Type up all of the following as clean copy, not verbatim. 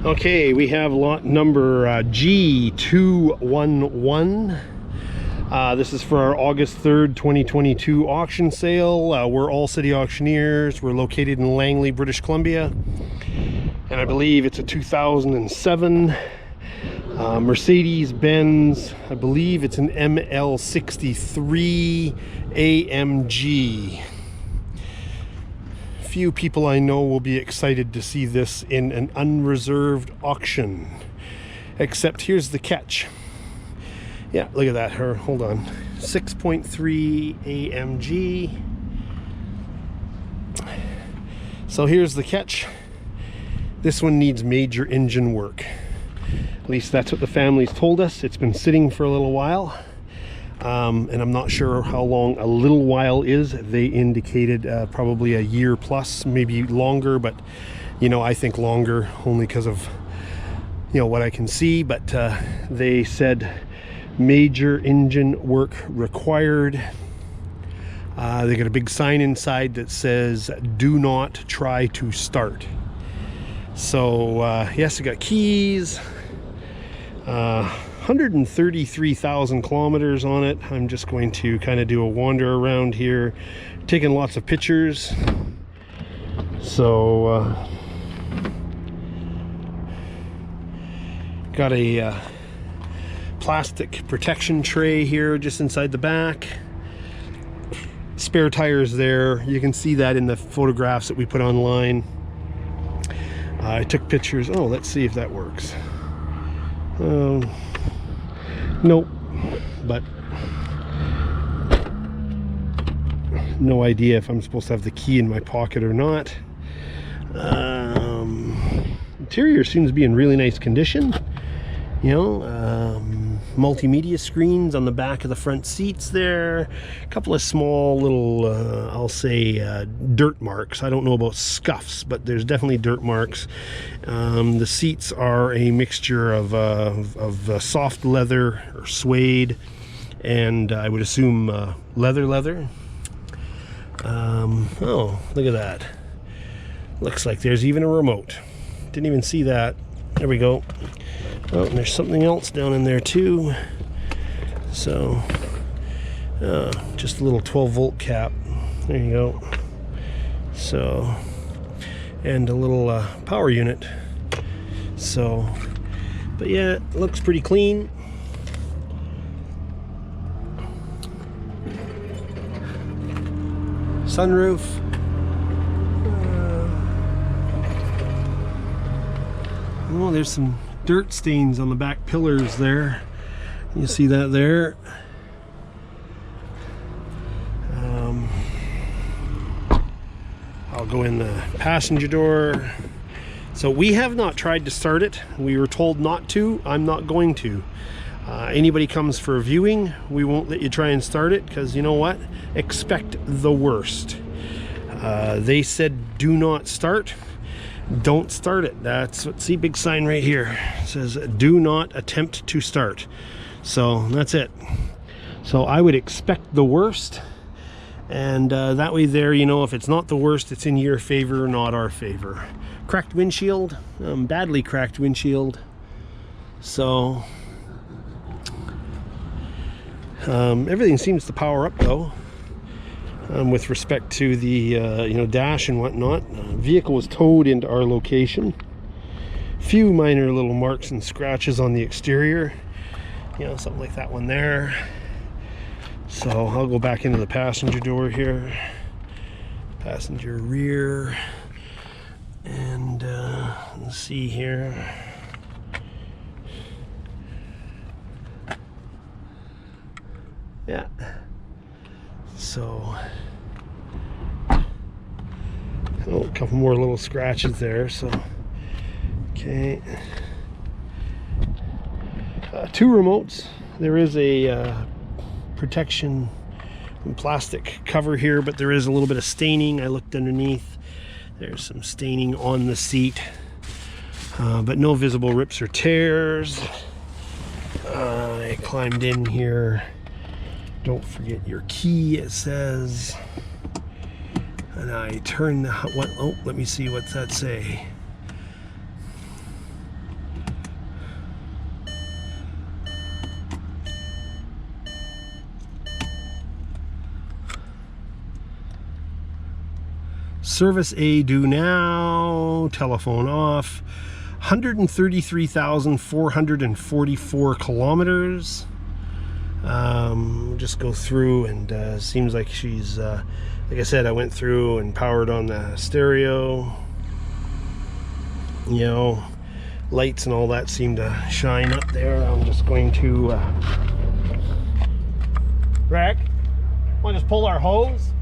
Okay, we have lot number G211. This is for our August 3rd, 2022 auction sale. We're All City Auctioneers. We're located in Langley, British Columbia. And I believe it's a 2007 Mercedes-Benz. I believe it's an ML63 AMG. Few people I know will be excited to see this in an unreserved auction. Except here's the catch. Yeah, look at that. Hold on. 6.3 AMG. So here's the catch. This one needs major engine work. At least that's what the family's told us. It's been sitting for a little while. And I'm not sure how long a little while is. They indicated probably a year plus, maybe longer, but you know, I think longer only because of, you know, what I can see. But they said major engine work required. They got a big sign inside that says do not try to start. So yes, I got keys. 133,000 kilometers on it. I'm just going to kind of do a wander around here, taking lots of pictures. So got a plastic protection tray here just inside the back. Spare tires there. You can see that in the photographs that we put online. I took pictures. Oh, let's see if that works. Nope, but no idea if I'm supposed to have the key in my pocket or not. Interior seems to be in really nice condition. You know, multimedia screens on the back of the front seats there. A couple of small little, I'll say, dirt marks. I don't know about scuffs, but there's definitely dirt marks. The seats are a mixture of soft leather or suede, and I would assume leather. Oh, look at that. Looks like there's even a remote. Didn't even see that. There we go. Oh, and there's something else down in there too. So just a little 12-volt cap. There you go. So, and a little power unit. So, but yeah, it looks pretty clean. Sunroof. Oh, there's some dirt stains on the back pillars there. You see that there. I'll go in the passenger door. So we have not tried to start it. We were told not to. I'm not going to. Anybody comes for a viewing, we won't let you try and start it, because you know what? Expect the worst. They said do not start. Don't start it. That's what, see, big sign right here. It says do not attempt to start. So that's it. So I would expect the worst, and that way there, you know, if it's not the worst, it's in your favor, not our favor. Cracked windshield, badly cracked windshield. So everything seems to power up though. With respect to the you know, dash and whatnot. Vehicle was towed into our location. Few minor little marks and scratches on the exterior, you know, something like that one there. So I'll go back into the passenger door here, passenger rear, and let's see here. Yeah. So, oh, a couple more little scratches there. So, okay. 2 remotes. There is a protection plastic cover here, but there is a little bit of staining. I looked underneath. There's some staining on the seat, but no visible rips or tears. I climbed in here. Don't forget your key, it says. And I turn the, what, oh, let me see, what's that say? Service A due now. Telephone off. 133,444 kilometers. Just go through, and seems like she's like I said, I went through and powered on the stereo. You know, lights and all that seem to shine up there. I'm just going to Rick, want to just pull our hose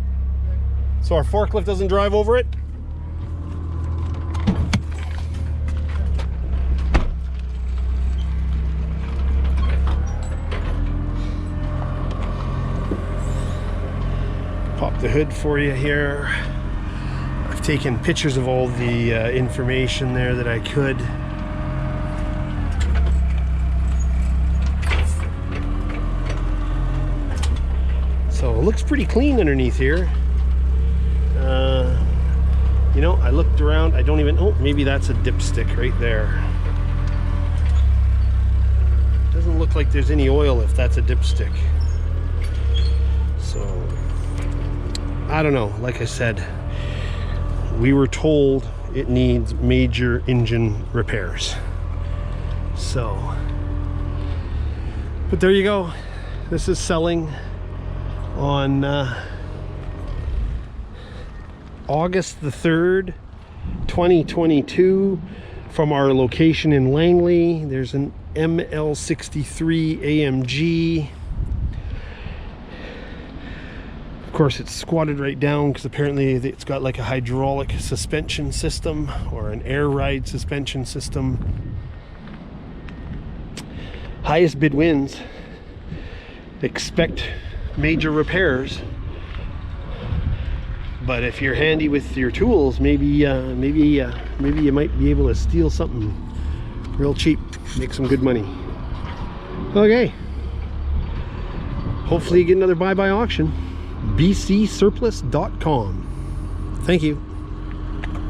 so our forklift doesn't drive over it? Pop the hood for you here. I've taken pictures of all the information there that I could. So it looks pretty clean underneath here. You know, I looked around, I don't even, oh, maybe that's a dipstick right there. Doesn't look like there's any oil if that's a dipstick. So, I don't know, like I said, we were told it needs major engine repairs. So, but there you go. This is selling on August the 3rd, 2022 from our location in Langley. There's an ML63 AMG. Of course, it's squatted right down because apparently it's got like a hydraulic suspension system or an air ride suspension system. Highest bid wins. Expect major repairs. But if you're handy with your tools, maybe you might be able to steal something real cheap, make some good money. Okay. Hopefully you get another buy-by auction. bcsurplus.com. Thank you.